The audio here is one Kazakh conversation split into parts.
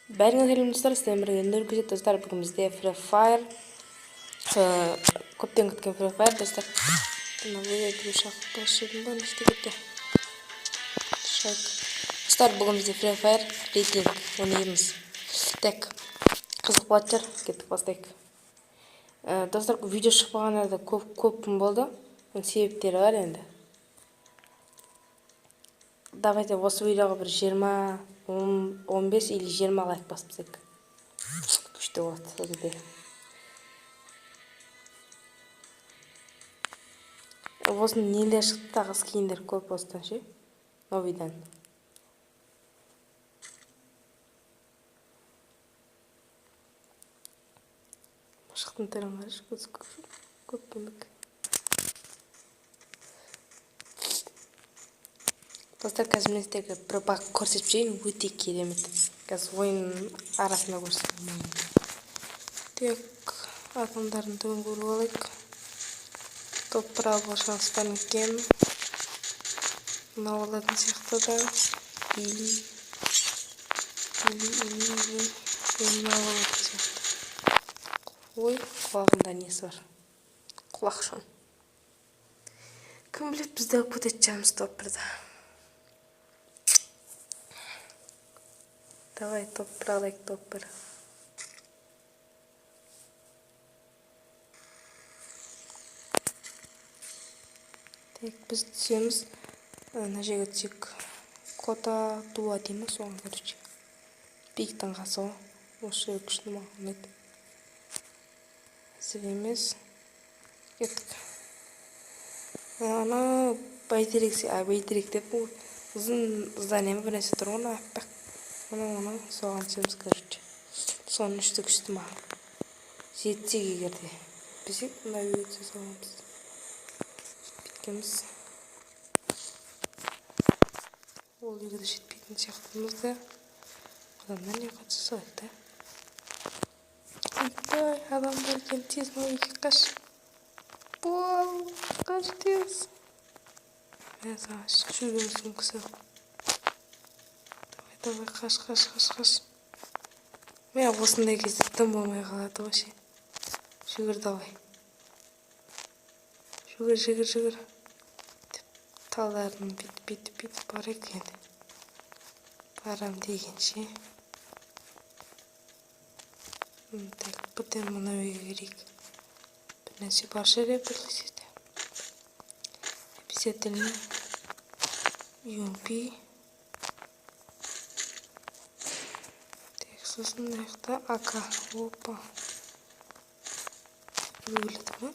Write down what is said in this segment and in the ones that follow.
Бәріңіз сәлем достар, сіздермен бірге нұргүзет достар. Бүгін бізде Free Fire, көптен күткен Free Fire достар. Достар, бүгін бізде Free Fire рейтинг ойнаймыз. Так, қызық болады шығар, кеттік бастайық. Достар, видео шықпағандарда көп болды. Себептері бар енді. Давайте осы видеоға бір 20, 15 или 20 лайк басып күшті болады өңде. Осының нелер шықты, тағы скиндер көп осыдан ше. Новидан. Шықтың түрін қарыш, көп көмік. Достар, қазір мен сіздерге бір бақ көрсетіп жейін, өте керемет. Қазір ойын арасында көрсетіп. Тек адамдардың түгін көріп алайық. Топ право шанстан екен. Мынау алатын сияқты да. Или мынау алатын сияқты. Ой, құлағында несі бар? Құлақ шон. Кім білет, бізді өп өтетчеміз топ бірді. Давай топ бір алайық, топ бір. Так, біз түсеміз. Ана жерге түсек. Кота туа деймі соған көрші. Пиктің қасы о. Осы күшті маған еді. Әзір емес. Кеттік. Ана бәйтерек деп ұзын зданияны бір нәрсе тұр оны аппақ. Оның соған түсеміз көрші. Соның үшті күшті маған. Жетсек егерде. Бізек мұнда өйтсе соғамыз. Біткеміз. Ол егерде жетпейтін сияқтымызды. Адамдар не қатсы соғайды. Айтай, адамдар кен тез мойеке қаш. Бол, қаш тез. Мен саған жүргіміздің күсі. Давай, қаш. Мен осындай кезде тым болмай қалады вообще. Жүгір давай. Жүгір. Талдарын бит барайық енді. Барам дегенше. Так, бірден мұны өйге керейік. Бір нәрсе бар жәрі бірлеседі. Обязательно. UMP. Сосын аяқта АК. Опа. Өледі ма?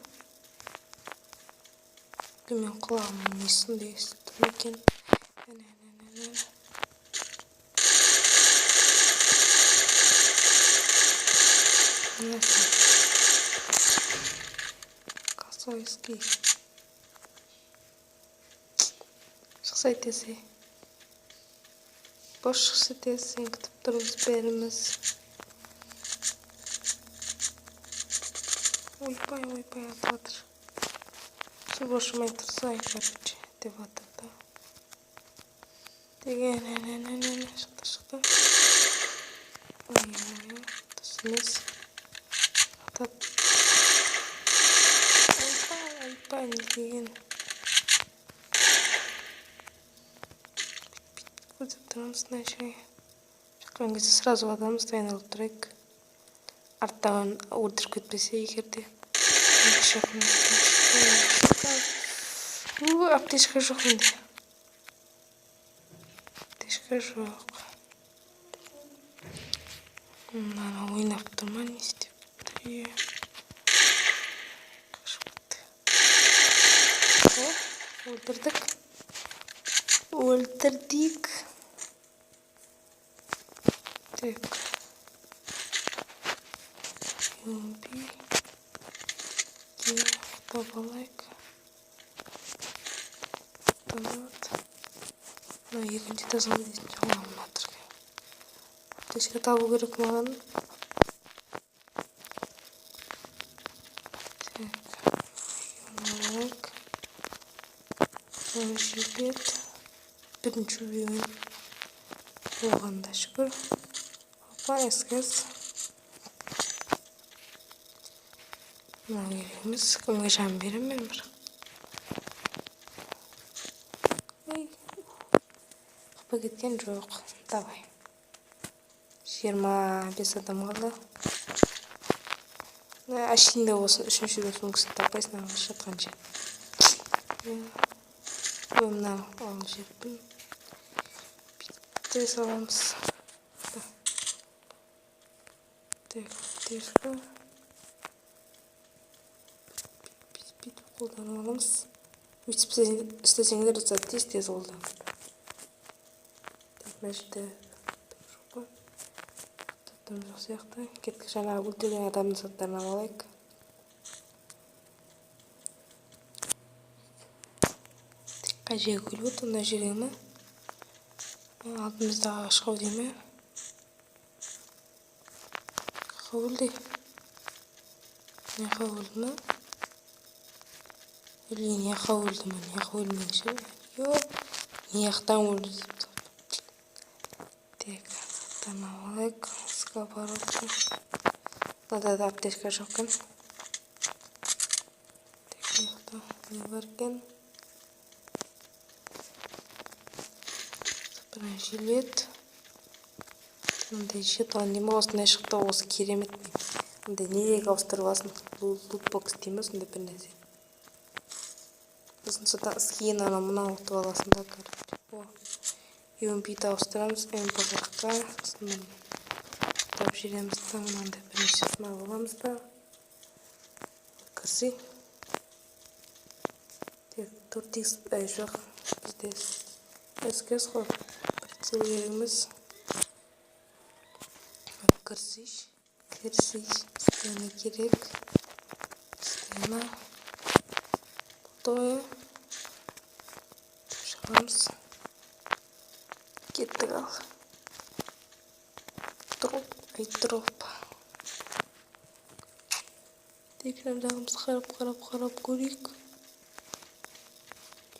Мен құлағымның несінде естіп екен. Косойский. Шықсай тесе. Бош шықсы тесен күтіп тұрмыз бәріміз. Ойпай, атыватыр. Су бошымай тұрсай, короче, деп атыр да. Деген, шықты. Ой, түсінес. Атат. Ойпай, не деген. Көзіп тұрмыз, начай. Шыққан кезде сразу адамыз дайындалып тұрайық. Арттаған өлтіріп кетпесе егерде. Аптешка жоқ менде. Аптешка жоқ. Мынаны ойнап тұрма, не істеп. Өлтірдік. Так. Юмби. Табалайк. Томат. Екінші тазан дейтін жоғынан матырға. Аптешка табу керек маған. Так. Юмалайк. Жібет. Бірінші ойын. Оғанда шүкір. Эскіз. Мына кереміз. Кімге жан берем мен бір. Қапа кеткен жоқ. Давай. 25 адам қалды. Ашында болсын, үшінші сөмкісін таппайсың, аңғыш жатқанша. Мына алып жерпін. Бітті саламыз. Тек. Бүйтіп қолданып аламыз. Өйтіп істесеңдер тез қолданып. Мына жерде жоқ сияқты. Кеттік жаңағы өлтірген адамның заттарын алайық. Қай жерге көліп өт, онда жерге ме? Алдымыздағы ашқау дей ме? Қауылды. Не қауылды ма? Или не қауылды ма? Не қауылмен ше? Йоп, не яқтан өлді депті. Тек, заттарын алайық. Сковородка. Мынада да аптечка жоқ екен. Тек, не бар екен? Бір жилет. Мындай жетон деймі, осындай шықты, осы керемет. Мындай нереге ауыстырып алсын, лутбокс дейміз, мындай бір нәрсе. Сосын скин ана мына ұтып аласын да кіріп. UMP-ді ауыстырамыз, MP-ға, сосын тап жереміз да, мынандай бір нәрсесін аламыз да. Кірсей. Тек 4x жоқ, бізде СКС қой, прицел керегіміз. Кірсейш, стена керек, стена, бұлтойы, шығамыз, кеттік ал, дроп. Экрандағымыз қарап көрейік,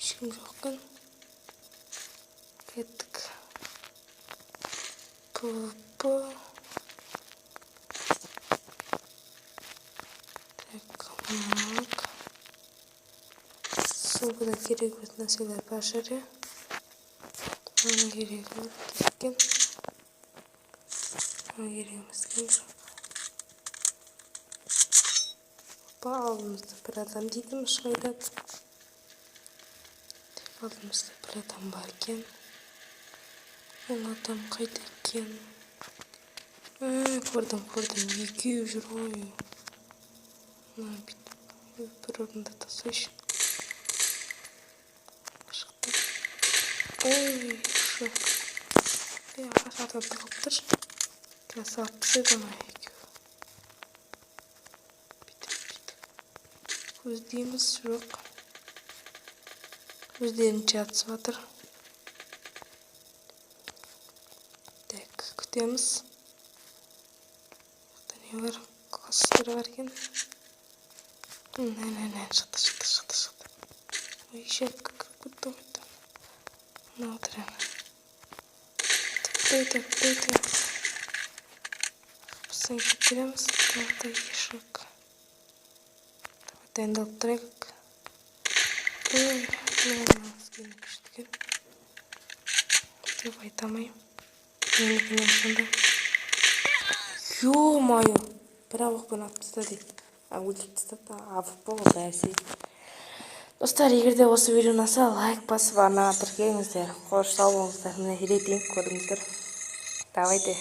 ешкім жоққан, кеттік, пұпы, Сылбыда керек өт нәрселер бар жәрі. Оны керек өт кеткен. Оны керегіміз кен жоқ. Алдымызда бір адам дейді ме шығайдады. Алдымызда бір адам бар кен. Ол адам қайда кен. Көрдім. Екеу жүр ғой. Бір орында тасайш. Ой, шық. Ағашарда тұрғып тұр. Красавцы еді ма екеу. Бүйтіп. Көздейміз жоқ. Өздерін жатсып атыр. Так, күтеміз. Не бар? Қасыстыры бар кен. Шықты. Ой, шек, күтті қойды. Мына отырам. Тіппейді. Бұсын кетіреміз. Тағы ешік. Дайындалып тұрайық. Ой, мынамыз күштіген. Деп айтамайым. Менікінен сонда. Ё-майо! Бір ауықпен ап тастады. Өлтіріп тастады. Авып болғыз әрсей. Достар, егерде осы видео ұнаса, лайк басып, арнаға тіркеліңіздер. Қош сау болыңыздар. Міне рейтинг көрдіңіздер. Давайте.